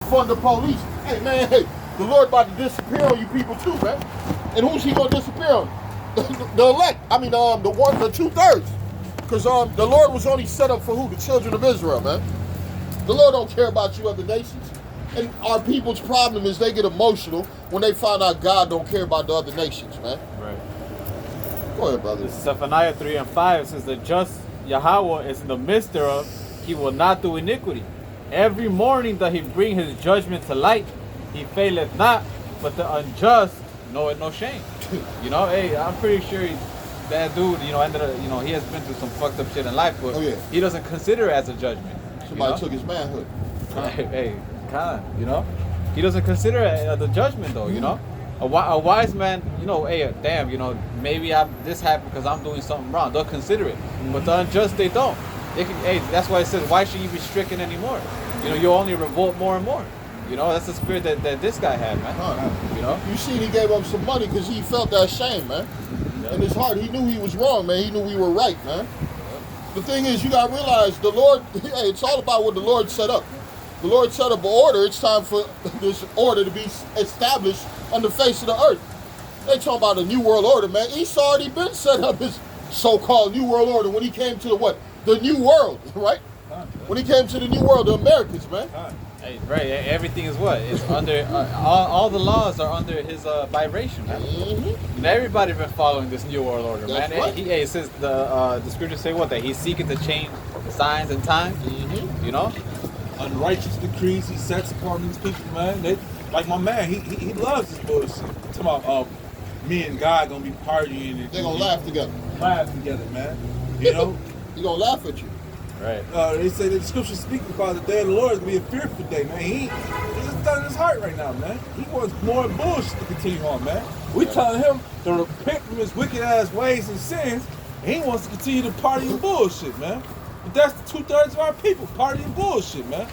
defund the police. Hey, man, hey, the Lord about to disappear on you people too, man. And who's he going to disappear on? The elect. I mean, the 2/3. Because the Lord was only set up for who? The children of Israel, man. The Lord don't care about you other nations. And our people's problem is they get emotional when they find out God don't care about the other nations, man. Right. Go ahead, brother. This is Zephaniah 3:5. It says, the just Yahweh is in the midst thereof. He will not do iniquity. Every morning doth he bring his judgment to light. He faileth not, but the unjust knoweth no shame. You know, hey, I'm pretty sure that dude, you know, he has been through some fucked up shit in life, but he doesn't consider it as a judgment. Somebody took his manhood. Hey, you know, he doesn't consider it the judgment though. You know, a wise man, you know, hey, damn, you know, maybe this happened because I'm doing something wrong. They'll consider it, but the unjust they don't. They can, hey, that's why it says, why should you be stricken anymore? You know, you'll only revolt more and more. You know, that's the spirit that this guy had, man. You know, you see, he gave up some money because he felt that shame, man. In his heart, he knew he was wrong, man. He knew we were right, man. The thing is, you gotta realize the Lord. Hey, it's all about what the Lord set up. The Lord set up an order. It's time for this order to be established on the face of the earth. They talking about a new world order, man. Esau already been set up his so-called new world order when he came to the what? The new world, right? When he came to the new world, the Americans, man. Hey, right, everything is what? It's under, all the laws are under his vibration, man. And everybody been following this new world order, That's man. Right. It says the scriptures say what? That he's seeking to change the signs and times, you know? Unrighteous decrees he sets upon these people, man. They, like my man, he loves this bullshit. Talking about me and God gonna be partying and They gonna laugh together. Laugh together, man. You know? He gonna laugh at you. Right. They say that the scriptures speak about the day of the Lord is gonna be a fearful day, man. He's just done in his heart right now, man. He wants more bullshit to continue on, man. We telling him to repent from his wicked ass ways and sins, and he wants to continue to party and bullshit, man. But that's the 2/3 of our people, party and bullshit, man.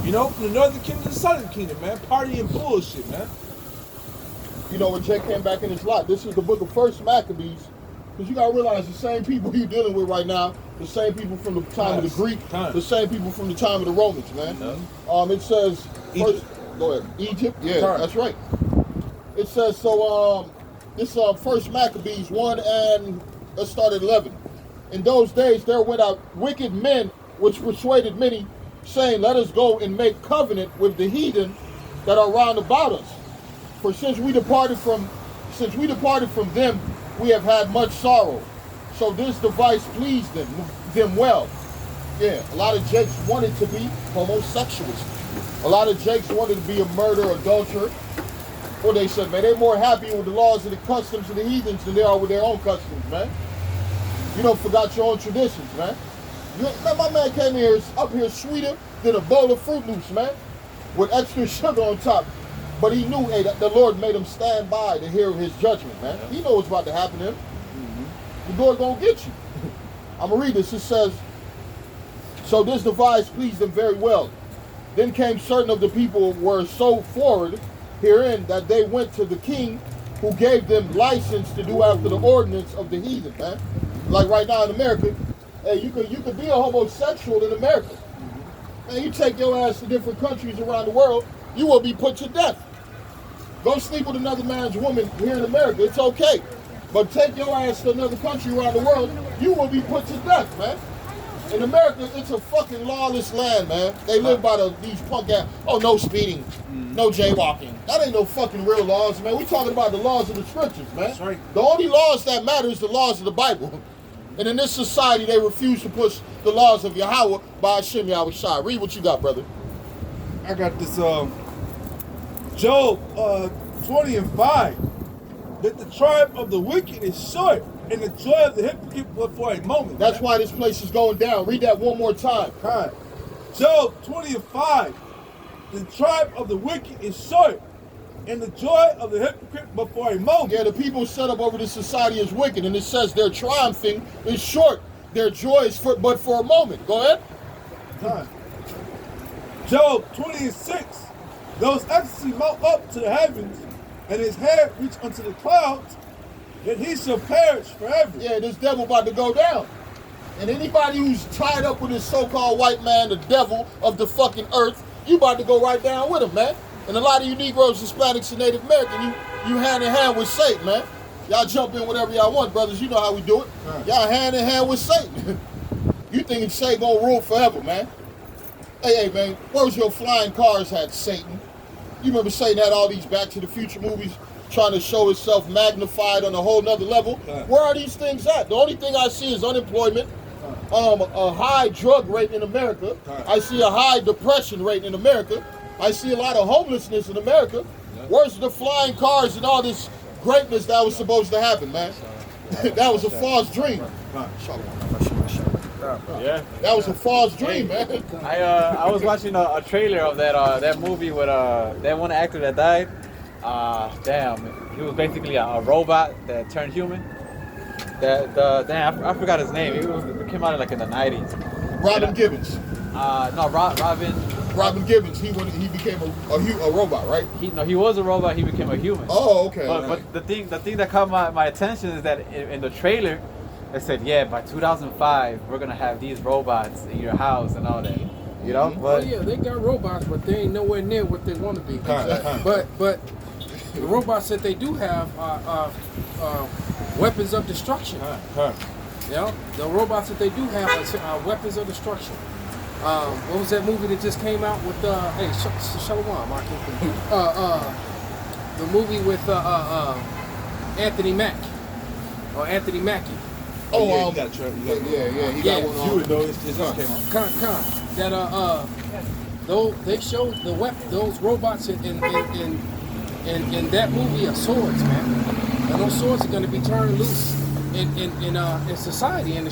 You know, from the northern kingdom to the southern kingdom, man, party and bullshit, man. You know, when Jay came back in his lot, this is the book of First Maccabees. Because you got to realize the same people you're dealing with right now, the same people from the time of the Greek, the same people from the time of the Romans, man. It says, Egypt. Go ahead. Egypt? Yeah, that's right. It says, so this First Maccabees 1 and let's start at 11. In those days there went out wicked men which persuaded many, saying, let us go and make covenant with the heathen that are round about us. For since we departed from them, we have had much sorrow. So this device pleased them well. Yeah, a lot of Jakes wanted to be homosexuals. A lot of Jakes wanted to be a murderer, adulterer. Well, they said, man, they're more happy with the laws and the customs of the heathens than they are with their own customs, man. You don't forgot your own traditions, man. My man came here, up here sweeter than a bowl of Fruit Loops, man, with extra sugar on top. But he knew, hey, that the Lord made him stand by to hear his judgment, man. He knows what's about to happen to him. The Lord gonna get you. I'm gonna read this. It says, so this device pleased them very well. Then came certain of the people were so forward herein that they went to the king, who gave them license to do after the ordinance of the heathen, man. Like right now in America, hey, you could be a homosexual in America. Man, you take your ass to different countries around the world, you will be put to death. Go sleep with another man's woman here in America, it's okay. But take your ass to another country around the world, you will be put to death, man. In America, it's a fucking lawless land, man. They live by these punk ass, no speeding, no jaywalking. That ain't no fucking real laws, man. We talking about the laws of the scriptures, man. That's right. The only laws that matter is the laws of the Bible. And in this society, they refuse to push the laws of Yahweh by Hashem Yahweh Shai. Read what you got, brother. I got this, Job 20 and 5. That the tribe of the wicked is short, and the joy of the hypocrite but for a moment. That's why this place is going down. Read that one more time. Right. Job 20 and 5. The tribe of the wicked is short, and the joy of the hypocrite but for a moment. Yeah, the people set up over this society is wicked, and it says their triumphing is short. Their joy is but for a moment. Go ahead. Right. Job 20 and 6. Those ecstasy mount up to the heavens, and his head reach unto the clouds, that he shall perish forever. Yeah, this devil about to go down. And anybody who's tied up with this so-called white man, the devil of the fucking earth, you about to go right down with him, man. And a lot of you Negroes, Hispanics, and Native American, you hand in hand with Satan, man. Y'all jump in whatever y'all want, brothers. You know how we do it. Y'all hand in hand with Satan. You thinking Satan gonna rule forever, man. Hey, man, where's your flying cars at, Satan? You remember Satan had all these Back to the Future movies trying to show itself magnified on a whole nother level? Where are these things at? The only thing I see is unemployment, a high drug rate in America. I see a high depression rate in America. I see a lot of homelessness in America. Where's the flying cars and all this greatness that was supposed to happen, man? That was a false dream. Yeah. That was a false dream, man. I was watching a trailer of that movie with that one actor that died. Damn, he was basically a robot that turned human. I forgot his name. It came out like in the 90s. Robin Gibbons. No, Robin. Robin Gibbons. He became a robot, right? He was a robot. He became a human. Oh, okay. But the thing that caught my attention is that in the trailer, they said, yeah, by 2005 we're gonna have these robots in your house and all that. You know? But oh yeah, they got robots, but they ain't nowhere near what they want to be. But the robots that they do have are weapons of destruction. You know, the robots that they do have are weapons of destruction. What was that movie that just came out with Shalom? I can't think. The movie with Anthony Mackie. Oh, yeah, he got he got one on. You would know it just came out. That they showed those robots in that movie are swords, man. And those swords are going to be turned loose in society. And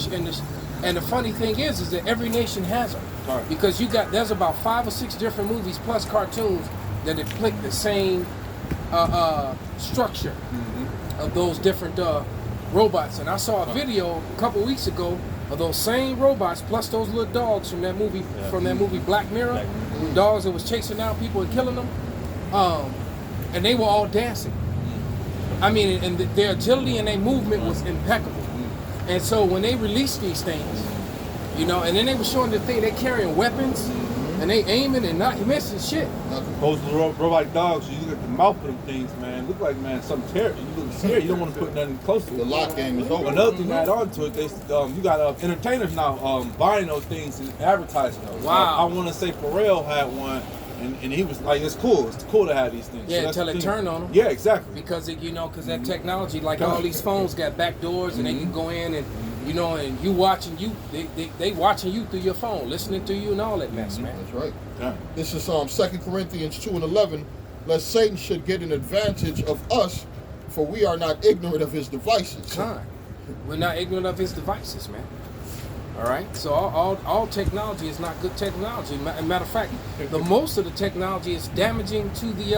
the funny thing is that every nation has them. Right. Because there's about 5 or 6 different movies plus cartoons that depict the same structure of those different robots. And I saw a video a couple weeks ago of those same robots plus those little dogs from that movie Black Mirror. The dogs that was chasing down people and killing them. And they were all dancing. I mean, and their agility and their movement was impeccable. And so when they released these things, you know, and then they were showing the thing, they carrying weapons and they aiming and not missing shit. Those robot dogs, you look at the mouth of them things, man, look like, man, something terrible. You look scared, you don't want to put nothing close to it. The lock game is over. Another thing to add on to it, you got entertainers now buying those things and advertising those. Wow. I want to say Pharrell had one. And he was like, it's cool to have these things. Yeah, so until it turned on them. Yeah, exactly. Because that technology, like all these phones got back doors and they can go in and, you know, and you watching you, they watching you through your phone, listening to you and all that mess, man. That's right. Yeah. This is 2 Corinthians 2:11. Lest Satan should get an advantage of us, for we are not ignorant of his devices. We're not ignorant of his devices, man. All right, so all technology is not good technology. Matter of fact, the most of the technology is damaging to the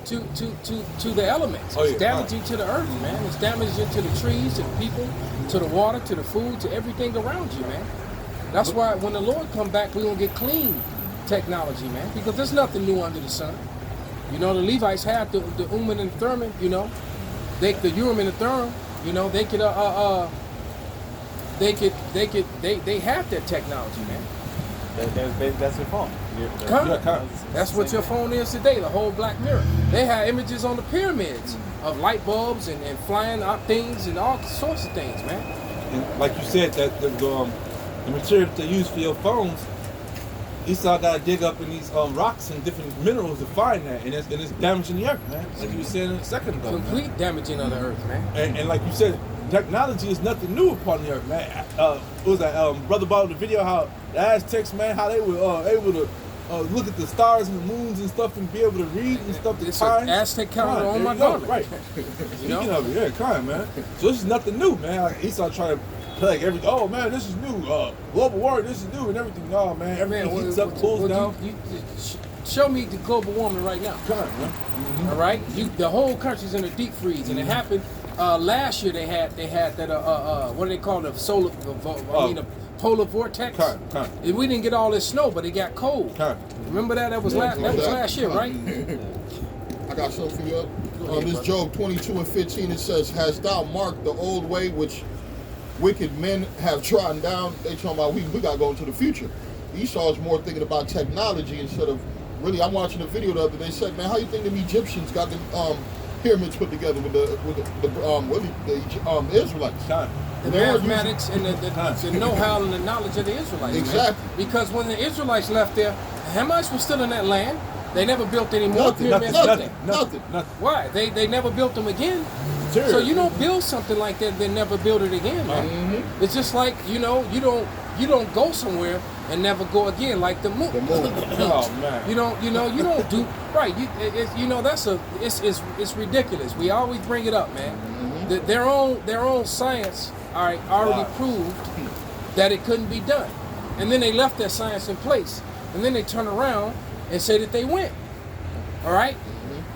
to the elements. It's damaging to the earth, man. It's damaging to the trees, to the people, to the water, to the food, to everything around you, man. That's why when the Lord come back, we're gonna get clean technology, man, because there's nothing new under the sun. You know, the Levites had the Urim and Thummim. You know, the Urim and the Thummim. You know, they could They have that technology, man. That's your phone. That's what your phone is today, the whole Black Mirror. They have images on the pyramids of light bulbs and flying out things and all sorts of things, man. And like you said, that the material they use for your phones, Esau got to dig up in these rocks and different minerals to find that, and it's damaging the earth, man. Like you were saying a second ago. Complete damaging of the earth, man. And like you said, technology is nothing new upon the earth, man. What was that? Brother brought the video how the Aztecs, man, how they were able to look at the stars and the moons and stuff and be able to read and stuff. It's an Aztec calendar on my garment. Right. Speaking of it, kind, man. So this is nothing new, man. Like Esau trying to play everything. Oh man, this is new. Global warming, this is new and everything. Oh man, everything heats up, cools down. Show me the global warming right now. Kind, man. Mm-hmm. All right, the whole country's in a deep freeze, and it happened. Last year they had that what do they call it? The polar vortex. And we didn't get all this snow, but it got cold. Remember that? That was last year, right? I got something for you. This Job 22:15, it says, "Hast thou marked the old way which wicked men have trodden down?" They talking about we got to go into the future. Esau is more thinking about technology instead of really. I'm watching a video the other day. Said, man, how you think them Egyptians got the pyramids put together with the Israelites? Time. The They were mathematics and the know-how and the knowledge of the Israelites. Exactly. Man. Because when the Israelites left there, the Hamites were still in that land. They never built any more Nothing, pyramids. nothing. Why? They never built them again. Sure. So you don't build something like that, then never build it again, man. It's just like you don't go somewhere and never go again, like the moon. The moon. Oh man. You don't do right. It's ridiculous. We always bring it up, man. Their own science, all right, already proved that it couldn't be done, and then they left that science in place, and then they turn around and say that they went. All right.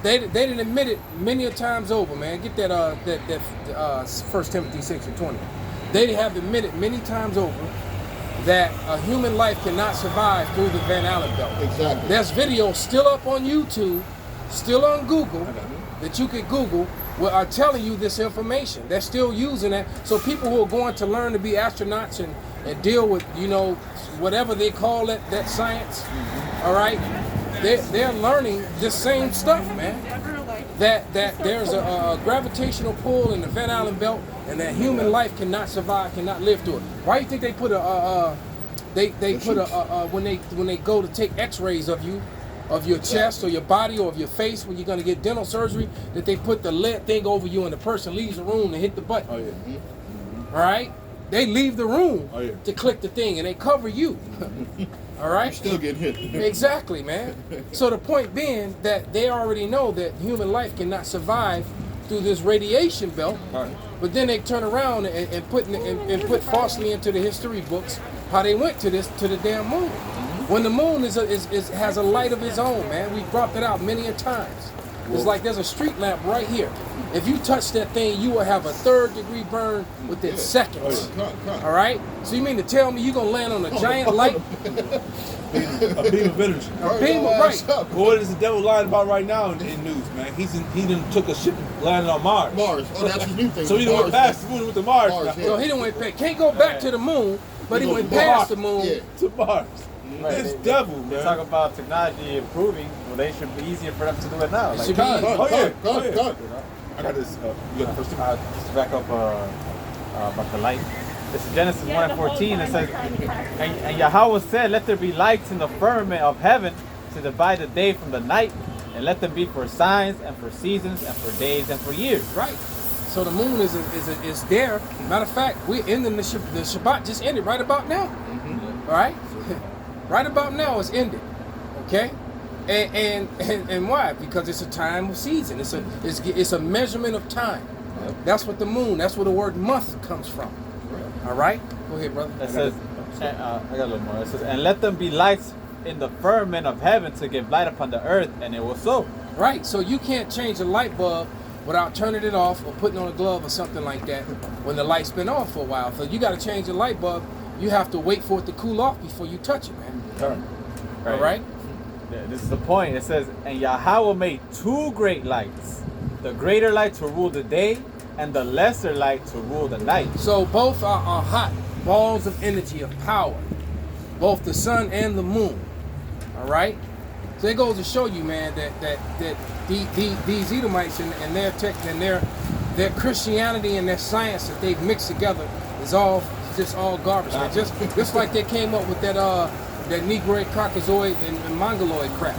They didn't admit it many a times over, man. Get that 1 Timothy 6:20. They have admitted many times over that a human life cannot survive through the Van Allen belt. Exactly. There's videos still up on YouTube, still on Google, that you could Google, what are telling you this information. They're still using that. So people who are going to learn to be astronauts and deal with, whatever they call that science, all right, they're learning this same stuff, man. That there's a gravitational pull in the Van Allen belt, and that human life cannot survive, cannot live through it. Why do you think they put when they go to take X-rays of your chest or your body or of your face when you're gonna get dental surgery, that they put the lead thing over you and the person leaves the room and hit the button? Oh yeah. All right, they leave the room Oh, yeah. to click the thing and they cover you. All right. Still get hit. Exactly, man. So the point being that they already know that human life cannot survive through this radiation belt, Right. but then they turn around and put falsely into the history books how they went to the damn moon. When the moon has a light of its own, man. We brought that out many a times. It's like there's a street lamp right here. If you touch that thing, you will have a 3rd-degree burn within seconds. All right? So you mean to tell me you're going to land on a giant light? A beam of energy. Right. What is the devil lying about right now in news, man? He done took a ship and landed on Mars. Mars. Oh, that's his new thing. So he done went past the moon with the Mars. Mars, now. So he didn't went past. Can't go back to the moon, but he went past the moon. Yeah. To Mars. Right, It's they- devil, They man. talk about technology improving. Well, they should be easier for them to do it now. Like, should be- Oh, yeah. Cut. you know? I got this. You got the first thing? Just to back up about the light. This is Genesis 1 and 14. It says, and Yahweh said, let there be lights in the firmament of heaven to divide the day from the night, and let them be for signs and for seasons and for days and for years. Right. So the moon is there. Matter of fact, we're ending the Shabbat just ended right about now. All right. Right about now it's ended. Okay. And why? Because it's a time of season. It's a measurement of time. That's what the moon. That's where the word month comes from. All right. Go ahead, brother. It says, I got a little more. It says, and let them be lights in the firmament of heaven to give light upon the earth, and it was so. Right. So you can't change a light bulb without turning it off or putting on a glove or something like that when the light's been off for a while. So you got to change a light bulb. You have to wait for it to cool off before you touch it, man. All right. Yeah, this is the point. It says, and Yahweh made 2 great lights, the greater light to rule the day, and the lesser light to rule the night. So both are hot balls of energy, of power, both the sun and the moon. All right. So it goes to show you, man, that these Edomites and their tech and their Christianity and their science that they've mixed together is all just all garbage. Man. Just like they came up with that Negroid, Caucasoid, and Mongoloid crap.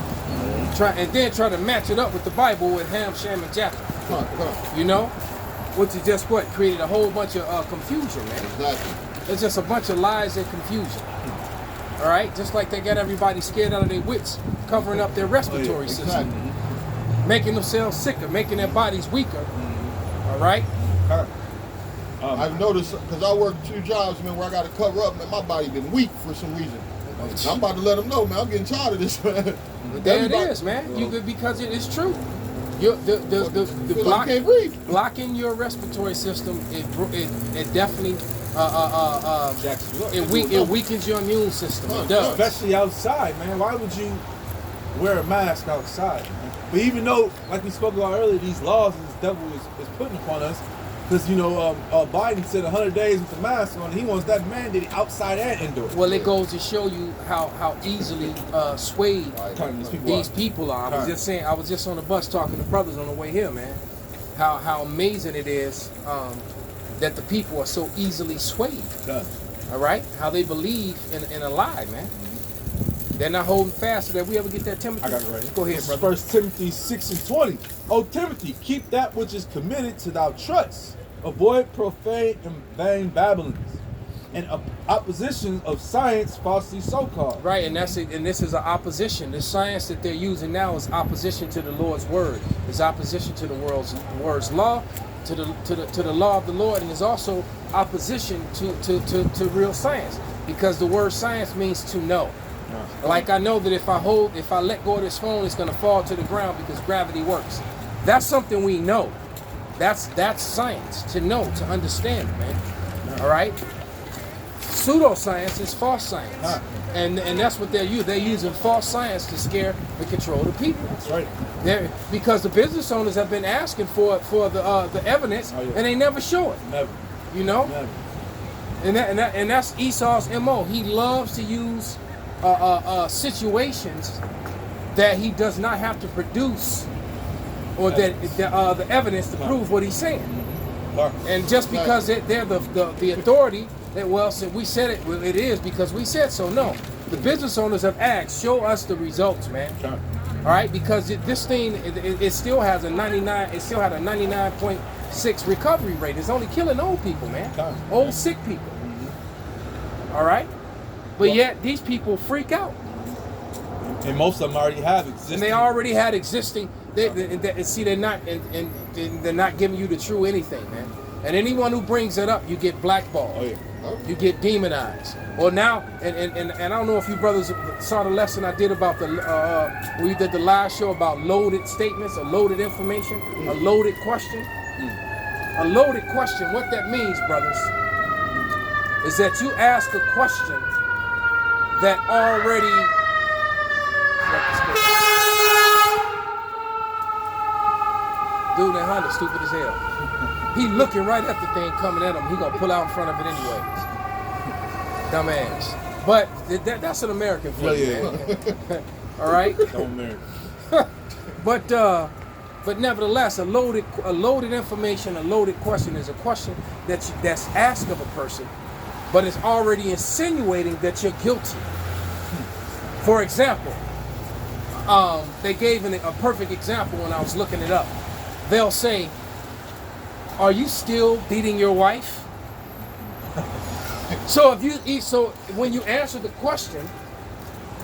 And then try to match it up with the Bible with Ham, Shem, and Japheth. You know, which is just what created a whole bunch of confusion, man. Exactly. It's just a bunch of lies and confusion. All right, just like they got everybody scared out of their wits, covering up their respiratory system, making themselves sicker, making their bodies weaker. All right. I've noticed because I work 2 jobs, man, where I got to cover up, man. My body been weak for some reason. I'm about to let them know, man. I'm getting tired of this, man. There it is, man. You could, because it is true. The Feel like I can't breathe. blocking your respiratory system, it definitely it weakens your immune system. It does. Especially outside, man. Why would you wear a mask outside, man? But even though, like we spoke about earlier, these laws that this devil is putting upon us, Because, you know, Biden said 100 days with the mask on. He wants that mandated outside and indoor. Well, it goes to show you how easily swayed these people are. I was just on the bus talking to brothers on the way here, man. How amazing it is that the people are so easily swayed. All right, how they believe in a lie, man. They're not holding fast so that we ever get that Timothy. I got it right here. Go ahead, brother. 1 Timothy 6:20. O Timothy, keep that which is committed to thou trust. Avoid profane and vain babblings, and oppositions of science falsely so called. Right, and that's it. And this is an opposition. The science that they're using now is opposition to the Lord's word. It's opposition to the word's law, to the law of the Lord, and it's also opposition to real science, because the word science means to know. Like I know that if I let go of this phone, it's gonna fall to the ground because gravity works. That's something we know. That's science, to know, to understand, man. All right. Pseudoscience is false science, and that's what they're using. They're using false science to scare and control the people. That's right. Because the business owners have been asking for the evidence, and they never show it. Never. You know. Never. And that's Esau's MO. He loves to use situations that he does not have to produce, or that the evidence to prove what he's saying. And just because they're the authority, that we said it, well, it is because we said so. No, the business owners have asked, show us the results, man. All right, because this thing it still has a 99. It still had a 99.6 recovery rate. It's only killing old people, man. Old sick people. All right. But yet these people freak out, and most of them already have existing. and they already had existing. See, they're not, and they're not giving you the true anything, man. And anyone who brings it up, you get blackballed. Oh, yeah. You get demonized. Or now, and I don't know if you brothers saw the lesson I did about when we did the live show about loaded statements, or loaded information, a loaded question. A loaded question. What that means, brothers, is that you ask a question that already. Dude in Honda, stupid as hell. He looking right at the thing coming at him. He gonna pull out in front of it anyways. Dumbass. But that's an American for you, man. All right. But nevertheless, a loaded information, a loaded question is a question that's asked of a person, but it's already insinuating that you're guilty. For example, they gave a perfect example when I was looking it up. They'll say, "Are you still beating your wife?" So when you answer the question,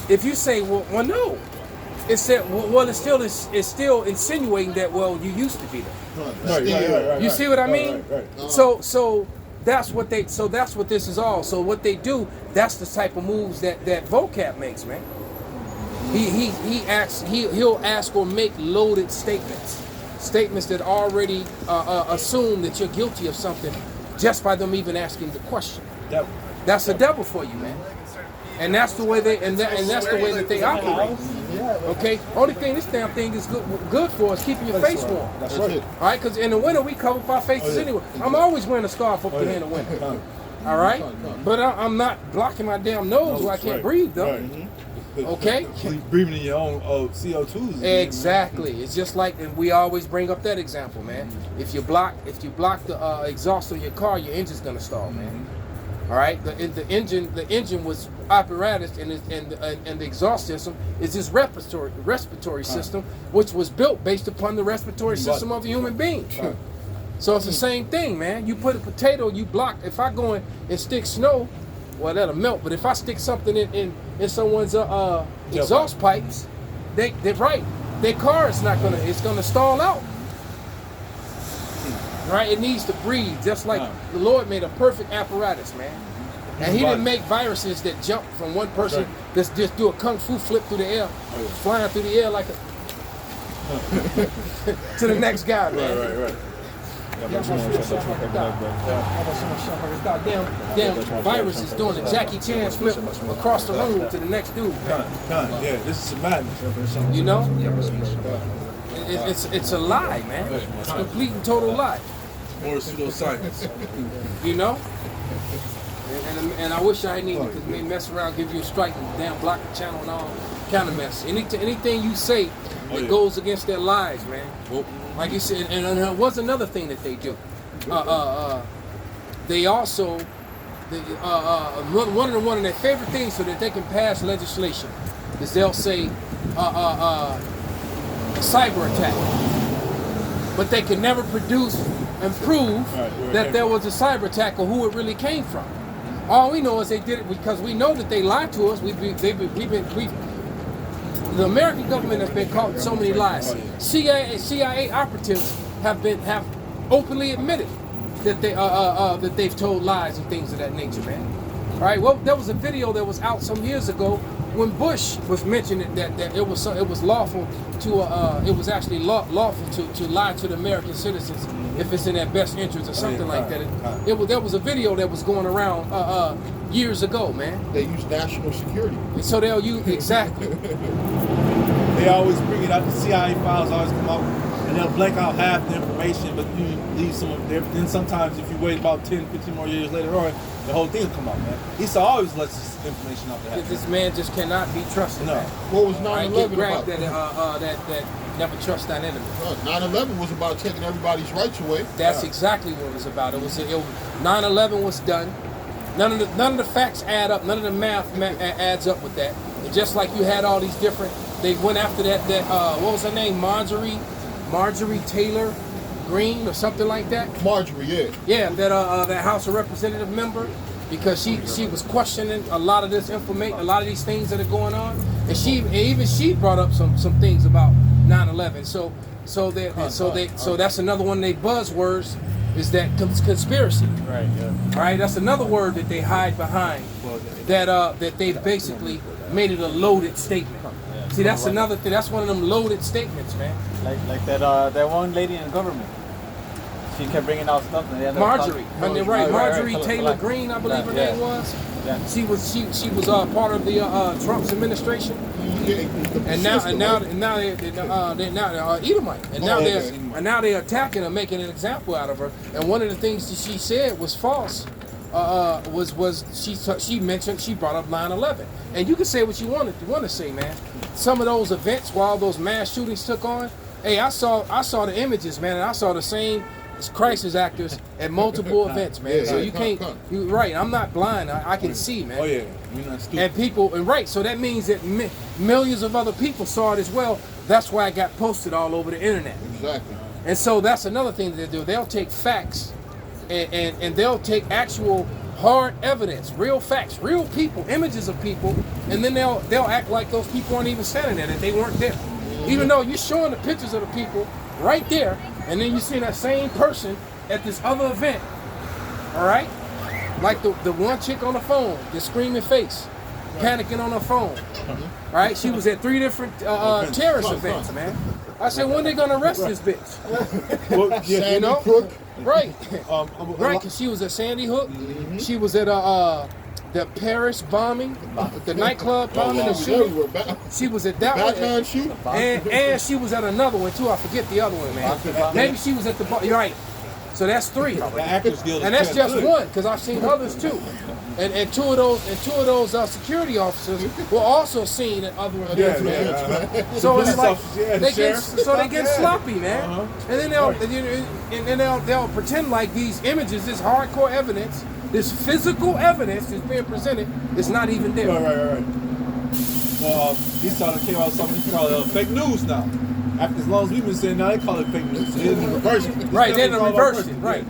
if you say, "Well, no," it said, "Well, it's still insinuating that you used to beat her." Right. You see what I mean? Right. So that's what this is all. So what they do, that's the type of moves that vocab makes, man. He'll ask or make loaded statements that already assume that you're guilty of something just by them even asking the question. Devil. That's the devil for you, man. And that's the way that's the way that they operate. Okay. Only thing this damn thing is good for is keeping your face warm. That's right. All right, because in the winter we cover up our faces anyway. I'm always wearing a scarf over here in the winter. All right, but I'm not blocking my damn nose where I can't breathe though. Right. Okay. Breathing in your own CO2s. Exactly. It's just like, and we always bring up that example, man. If you block the exhaust on your car, your engine's gonna stall, man. All right. The engine was apparatus, and the exhaust system is this respiratory system, which was built based upon the respiratory system of a human being. So it's the same thing, man. You put a potato, you block. If I go in and stick snow, well, that'll melt. But if I stick something in someone's exhaust pipes, they're right. Their car is it's gonna stall out. Right? It needs to breathe, just like the Lord made a perfect apparatus, man. And He didn't make viruses that jump from one person that's just do a kung fu flip through the air, flying through the air like to the next guy, man. Right. Damn virus is doing a Jackie Chan flip across the room to the next dude. Yeah, this is some madness. You know? It's a lie, man. It's a complete and total lie. Or pseudoscience. You know? And I wish I hadn't even, because they mess around, give you a strike and damn block the channel and all kind of mess. Anything you say that goes against their lives, man. Like you said, and there was another thing that they do. They also, one of their favorite things so that they can pass legislation is they'll say a cyber attack. But they can never produce and prove that there was a cyber attack or who it really came from. All we know is they did it because we know that they lied to us. The American government has been caught in so many lies. CIA operatives have openly admitted that they've told lies and things of that nature, man. All right. Well, there was a video that was out some years ago when Bush was mentioning that it was lawful to it was actually lawful to lie to the American citizens if it's in their best interest or something like that. There was a video that was going around years ago, man. They use national security. And so they'll use exactly. They always bring it out. The CIA files always come out, and they'll blank out half the information, but you leave some of it. Then sometimes if you wait about 10, 15 more years later on, the whole thing will come out, man. Esau always lets this information out there. This man just cannot be trusted. No. Man. What was 9/11 Get about? grabbed that never trust thine enemy. 9/11 was about taking everybody's rights away. That's exactly what it was about. 9/11 was done. None of the facts add up. None of the math adds up with that. And just like you had all these different, they went after that what was her name? Marjorie Taylor Greene or something like that. Marjorie, yeah. Yeah, that House of Representative member, because she was questioning a lot of this information, a lot of these things that are going on, and she brought up some things about 9/11. So that's another one of their buzzwords is that conspiracy. Right. Yeah. All right, that's another word that they hide behind. That they basically made it a loaded statement. See, that's another thing. That's one of them loaded statements, man. Like that one lady in government. She kept bringing out stuff. And Marjorie, Marjorie Taylor Correct. Greene, I believe her Yeah. name was. Yeah. She was part of the Trump's administration, and now they're Edomite, and now they're attacking her, making an example out of her. And one of the things that she said was false. She brought up 9/11, and you can say what you want to say, man. Some of those events, while those mass shootings took on, hey, I saw the images, man, and I saw the same crisis actors at multiple events, man. Yeah, so you can't. You right. I'm not blind. I can see, man. Oh yeah, you're not stupid. And people, and right. So that means that millions of other people saw it as well. That's why it got posted all over the internet. Exactly. And so that's another thing that they do. They'll take facts, and they'll take actual hard evidence, real facts, real people, images of people, and then they'll act like those people aren't even standing there, that they weren't there. Even though you're showing the pictures of the people right there, and then you see that same person at this other event, all right? Like the one chick on the phone, the screaming face, panicking on her phone, right? She was at 3 different terrorist events, man. I said, when they gonna arrest this bitch? Well, yeah, Sandy you know? Crook. Right, right, because she was at Sandy Hook, she was at the Paris bombing, the nightclub bombing, and she was at that Batman one, shoot. and she was at another one too. I forget the other one, man. Maybe she was at the you're right. So that's 3, the Actors Guild, and that's just too. one, because I've seen others too. And two of those security officers were also seen at other events. So it's like they get sloppy, man. And then they'll pretend like these images, this hardcore evidence, this physical evidence that's being presented is not even there. Right. Well, Esau came out with something he called fake news now. After as long as we've been saying now, they call it fake news. They didn't reverse it. Right, they didn't reverse it. Right.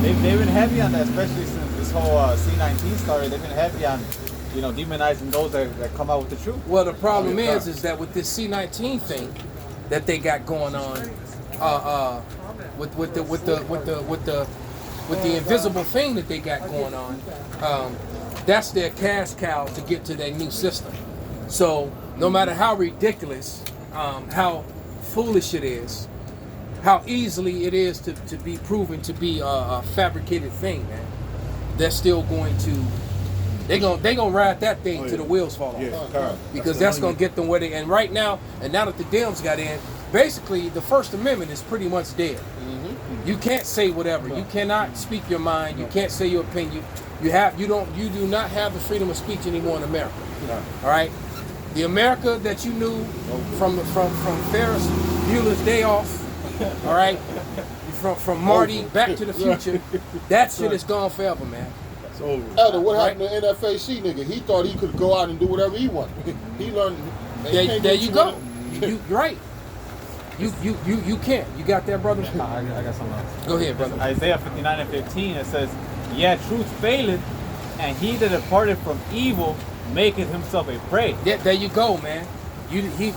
They've been heavy on that, especially since this whole C-19 started. They've been heavy on, demonizing those that come out with the truth. Well, the problem is that with this C-19 thing that they got going on, with the invisible thing that they got going on, that's their cash cow to get to their new system. So no matter how ridiculous, how foolish it is, how easily it is to be proven to be a fabricated thing, man, they're still going to, they gonna ride that thing till the wheels fall off. Yeah, Because that's gonna get them where they, and right now, and now that the Dems got in, basically the First Amendment is pretty much dead. You can't say whatever. You cannot speak your mind. You can't say your opinion. You do not have the freedom of speech anymore in America. All right, the America that you knew from Ferris Bueller's Day Off. All right, from Marty Back to the Future. That shit is gone forever, man. It's over. Elder, what happened to NFAC nigga? He thought he could go out and do whatever he wanted. He learned. There you go. You right. You can't. You got that, brother? I got something else. Go ahead, brother. Isaiah 59:15, it says, "Yeah, truth faileth, and he that departed from evil maketh himself a prey." Yeah, there you go, man.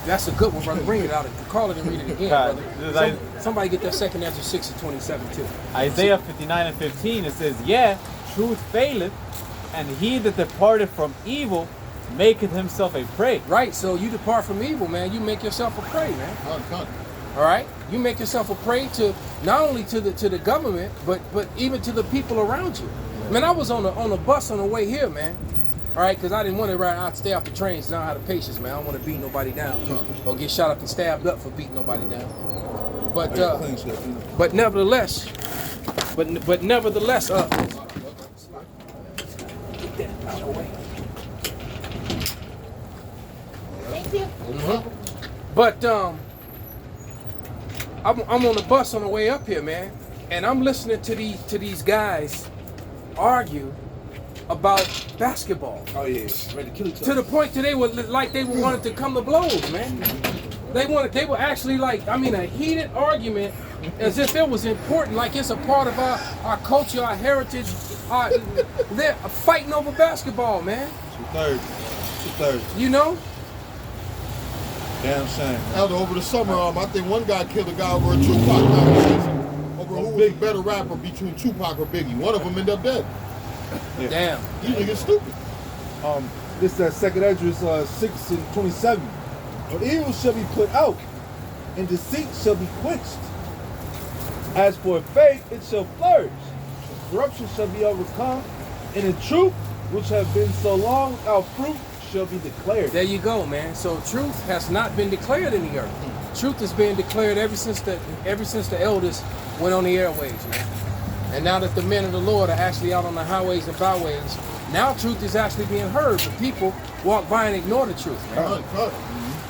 That's a good one, brother. Bring it out. Call it and read it again, God, brother. Somebody get that second Ezra 6:27 too. Isaiah 59:15, it says, "Yeah, truth faileth, and he that departed from evil maketh himself a prey." Right. So you depart from evil, man. You make yourself a prey, man. Con. All right. You make yourself a prey to not only to the government, but even to the people around you. Man, I was on a bus on the way here, man. All right, because I didn't want to ride out, stay off the trains. I don't have the patience, man. I don't want to beat nobody down or get shot up and stabbed up for beating nobody down. But nevertheless, but nevertheless, get that out of the way. Thank you. But I'm on the bus on the way up here, man, and I'm listening to these guys argue about basketball. Oh yeah, ready to kill each To other. the point that they were wanted to come to blows, man. They were actually a heated argument as if it was important, like it's a part of our culture, our heritage. They're fighting over basketball, man. 2/3. You know? Damn shame. Elder, over the summer, I think one guy killed a guy over a Tupac nomination. Over who was a better rapper between Tupac or Biggie. One of them ended up dead. Yeah. Damn. You niggas stupid. This second Ezra 6:27. But evil shall be put out, and deceit shall be quenched. As for faith, it shall flourish. Corruption shall be overcome, and the truth, which have been so long without fruit, shall be declared. There you go, man. So truth has not been declared in the earth. Truth is being declared ever since the elders went on the airwaves, man. And now that the men of the Lord are actually out on the highways and byways, now truth is actually being heard. But people walk by and ignore the truth, man.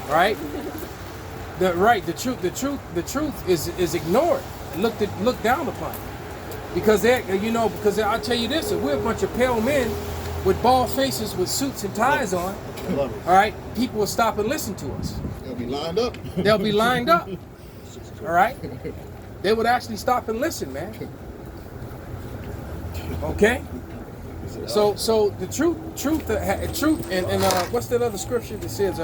Right? The truth is ignored, looked down upon. Because I tell you this, if we're a bunch of pale men with bald faces with suits and ties on, all right, people will stop and listen to us. They'll be lined up. They'll be lined up. All right? They would actually stop and listen, man. Okay? So the truth, and what's that other scripture that says,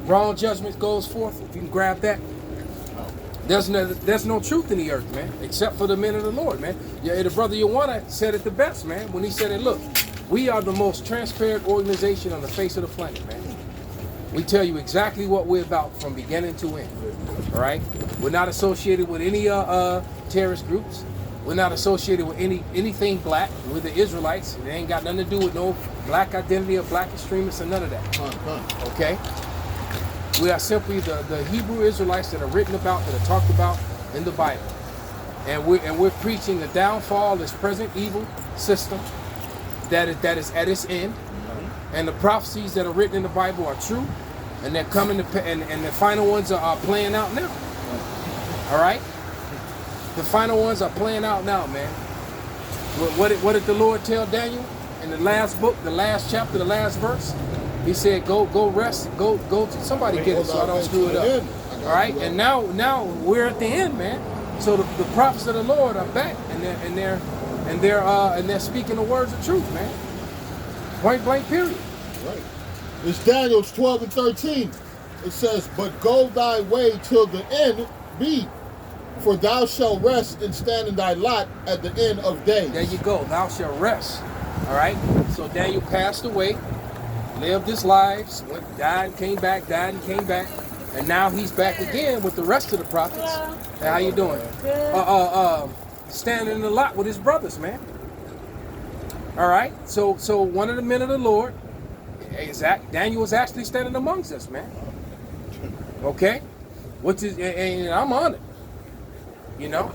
wrong judgment goes forth? If you can grab that. There's no truth in the earth, man, except for the men of the Lord, man. Yeah, the brother Yawana said it the best, man, when he said it, look, we are the most transparent organization on the face of the planet, man. We tell you exactly what we're about from beginning to end, all right? We're not associated with any terrorist groups. We're not associated with anything black. We're the Israelites. It ain't got nothing to do with no black identity or black extremists or none of that, okay? We are simply the Hebrew Israelites that are written about, that are talked about in the Bible. And we're preaching the downfall of this present evil system that is at its end. And the prophecies that are written in the Bible are true. And they're coming to, and the final ones are playing out now. All right? The final ones are playing out now, man. What did the Lord tell Daniel in the last book, the last chapter, the last verse? He said, go rest, go to somebody get it so I don't screw it up. All right, and now we're at the end, man. So the prophets of the Lord are back, and they're speaking the words of truth, man. Point blank, period. Right. It's Daniel 12:13. It says, "But go thy way till the end be, for thou shalt rest and stand in thy lot at the end of days." There you go. Thou shalt rest. All right. So Daniel passed away. Lived his lives, died and came back, and now he's back again with the rest of the prophets. Hey, how you doing? Standing in the lot with his brothers, man. All right, so one of the men of the Lord, Daniel was actually standing amongst us, man. Okay? Which is, and I'm on it. You know?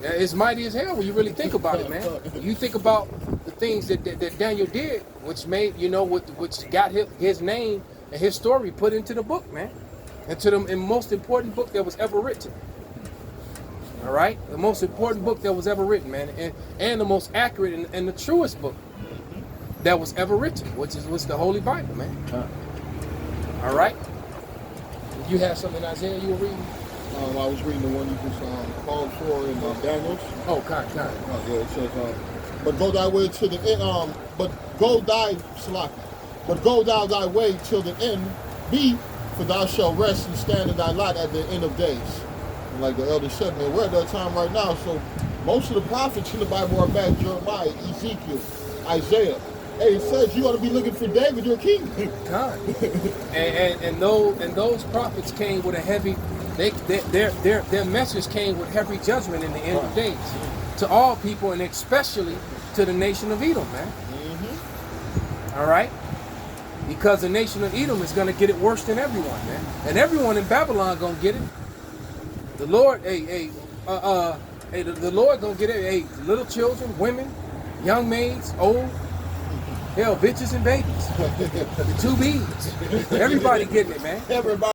It's mighty as hell when you really think about it, man. You think about the things that Daniel did, which made, you know, which got his name and his story put into the book, man. Into the most important book that was ever written. All right? The most important book that was ever written, man. And the most accurate and the truest book that was ever written, which was the Holy Bible, man. All right? You had something, Isaiah, you were reading? I was reading the one you just called for in Daniels. Oh, kind. Yeah, it says, but go thy way to the end, but go thou thy way till the end be, for thou shalt rest and stand in thy lot at the end of days. And like the elder said, man, we're at that time right now, so most of the prophets in the Bible are back: Jeremiah, Ezekiel, Isaiah. Hey, it says you ought to be looking for David, your king. God. and those prophets came with a heavy, their message came with heavy judgment in the end of days to all people, and especially to the nation of Edom, man. All right, because the nation of Edom is going to get it worse than everyone, man, and everyone in Babylon going to get it. The Lord, the Lord going to get it. Hey, little children, women, young maids, old. Hell, bitches and babies. The two B's. Everybody getting it, man. Everybody.